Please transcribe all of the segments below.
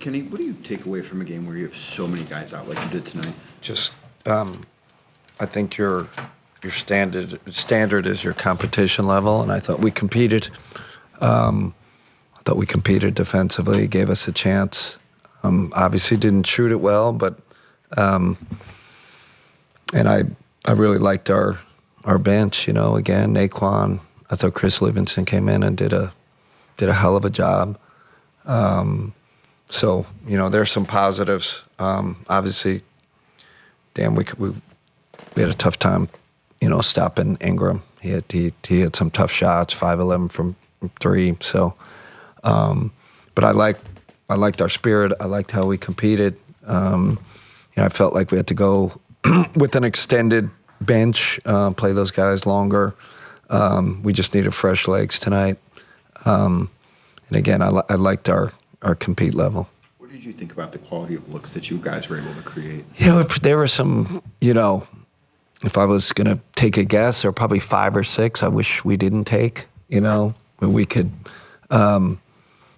Kenny, what do you take away from a game where you have so many guys out like you did tonight? Just, I think your standard is your competition level, and I thought we competed. Defensively, gave us a chance. Obviously, didn't shoot it well, but and I really liked our bench. Again, Naquan. I thought Chris Livingston came in and did a hell of a job. So there's some positives. Obviously, damn, we had a tough time, stopping Ingram. He had some tough shots, 5-11 from 3. So, but I liked our spirit. I liked how we competed. I felt like we had to go with an extended bench, play those guys longer. We just needed fresh legs tonight. And again, I liked our compete level. What did you think about the quality of looks that you guys were able to create? There were some, if I was going to take a guess, there were probably 5 or 6 I wish we didn't take, where we could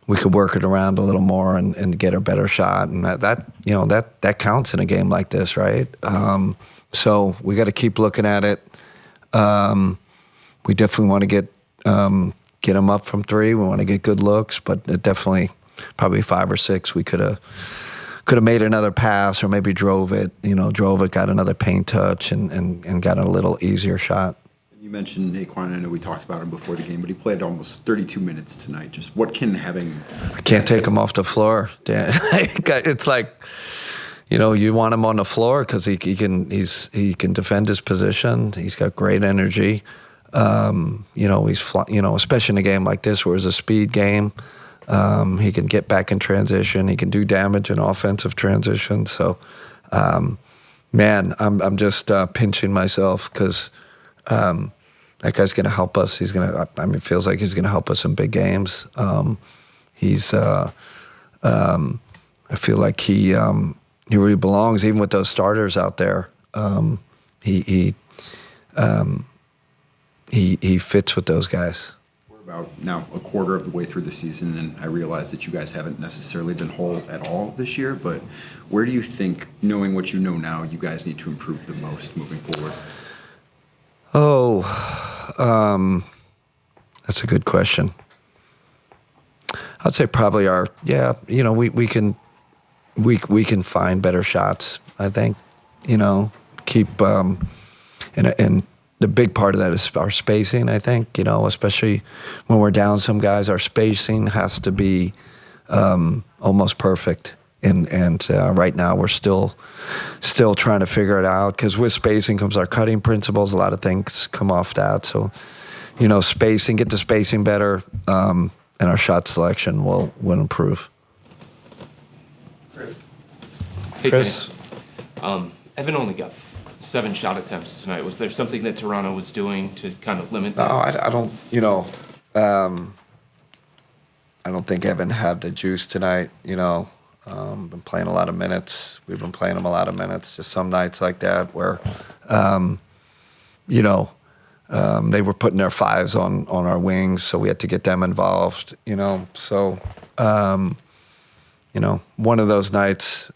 work it around a little more and get a better shot. And that counts in a game like this, right? So we got to keep looking at it. We definitely want to get them up from 3. We want to get good looks, but it definitely probably 5 or 6 we could have made another pass or maybe drove it, got another paint touch and got a little easier shot. You mentioned Naquan. I know we talked about him before the game, but he played almost 32 minutes tonight. Just what can having... I can't take him off the floor, Dan. It's like, you want him on the floor because he can defend his position. He's got great energy. Especially in a game like this where it's a speed game. He can get back in transition. He can do damage in offensive transition. So, man, I'm just pinching myself because that guy's going to help us. It feels like he's going to help us in big games. I feel like he really belongs, even with those starters out there. He fits with those guys. We're about now a quarter of the way through the season, and I realize that you guys haven't necessarily been whole at all this year, but where do you think, knowing what you know now, you guys need to improve the most moving forward? That's a good question. I'd say probably we can find better shots, I think, keep, and the big part of that is our spacing, I think, especially when we're down some guys, our spacing has to be almost perfect. And right now we're still trying to figure it out because with spacing comes our cutting principles. A lot of things come off that. So, get the spacing better, and our shot selection will improve. Hey, Chris. Evan only got 7 shot attempts tonight. Was there something that Toronto was doing to kind of limit that? No, I don't. I don't think Evan had the juice tonight. Been playing a lot of minutes. We've been playing him a lot of minutes. Just some nights like that where, they were putting their 5s on our wings, so we had to get them involved. So, one of those nights.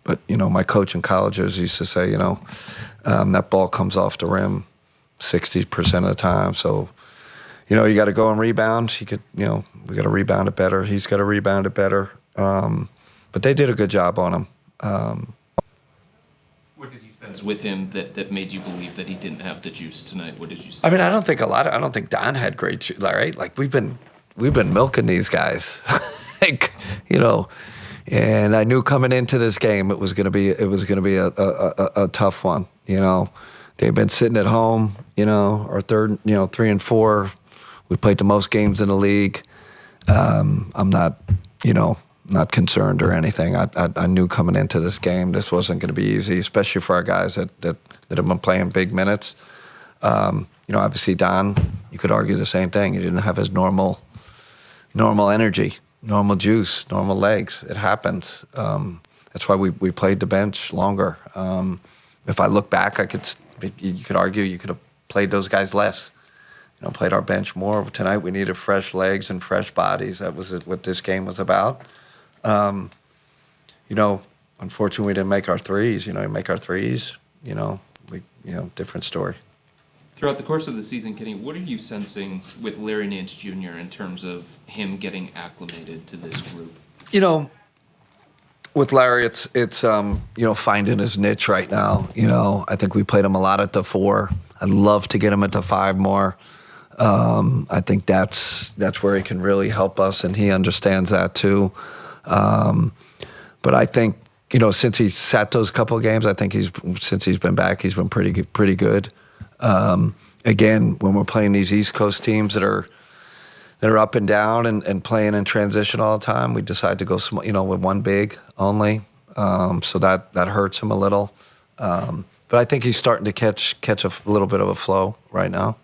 But my coach in colleges used to say, that ball comes off the rim 60% of the time. So. You got to go and rebound. We got to rebound it better. He's got to rebound it better. But they did a good job on him. What did you sense with him that made you believe that he didn't have the juice tonight? What did you say? I mean, I don't think Don had great juice, right? Like we've been milking these guys, and I knew coming into this game it was going to be a tough one. They've been sitting at home. Our third, 3 and 4. We played the most games in the league. I'm not concerned or anything. I knew coming into this game this wasn't going to be easy, especially for our guys that have been playing big minutes. Obviously Don, you could argue the same thing. He didn't have his normal energy, normal juice, normal legs. It happens. That's why we played the bench longer. If I look back, you could argue you could have played those guys less. played our bench more. Tonight we needed fresh legs and fresh bodies. That was what this game was about. Unfortunately, we didn't make our threes. You make our threes, different story. Throughout the course of the season, Kenny, what are you sensing with Larry Nance Jr. in terms of him getting acclimated to this group? With Larry, it's finding his niche right now. I think we played him a lot at the 4. I'd love to get him at the 5 more. I think that's where he can really help us, and he understands that too. But I think since he sat those couple of games, I think since he's been back, he's been pretty good. Again, when we're playing these East Coast teams that are up and down and playing in transition all the time, we decide to go small, with one big only. So that hurts him a little. But I think he's starting to catch a little bit of a flow right now.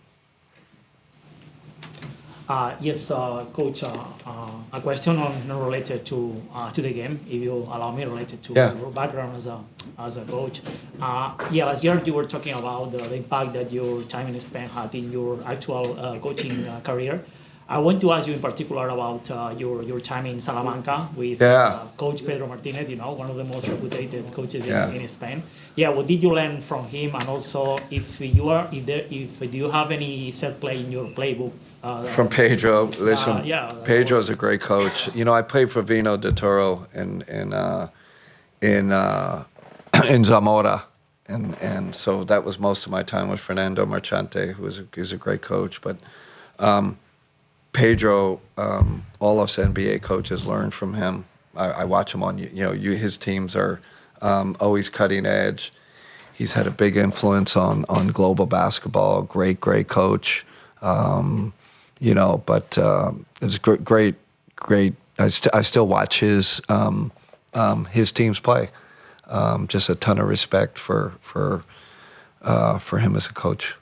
Yes, Coach. A question not related to the game, if you allow me, related to your background as a coach. Last year you were talking about the impact that your time in Spain had in your actual coaching career. I want to ask you in particular about your time in Salamanca with Coach Pedro Martinez, one of the most reputed coaches in Spain. What did you learn from him, and also if you have any set play in your playbook? From Pedro, listen. Pedro is a great coach. I played for Vino de Toro in Zamora, and so that was most of my time with Fernando Marchante, who is a great coach, but. Pedro, all us NBA coaches learn from him. I watch him on, his teams are always cutting edge. He's had a big influence on global basketball. Great coach. But it's great. I still watch his teams play. Just a ton of respect for him as a coach.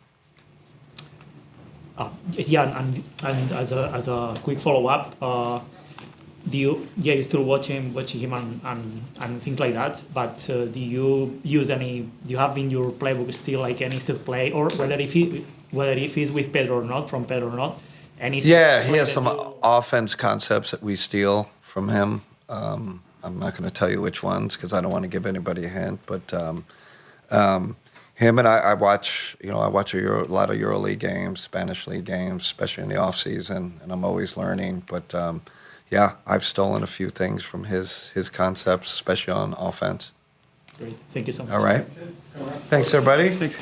And as a quick follow-up, do you still watch him and things like that, but do you have in your playbook still like any set play, or whether if he's with Pedro or not, from Pedro or not, any he has some offense concepts that we steal from him. I'm not going to tell you which ones because I don't want to give anybody a hint, but him and I watch a lot of EuroLeague games, Spanish League games, especially in the off season, and I'm always learning. But I've stolen a few things from his concepts, especially on offense. Great, thank you so much. All right, thanks everybody. Thanks.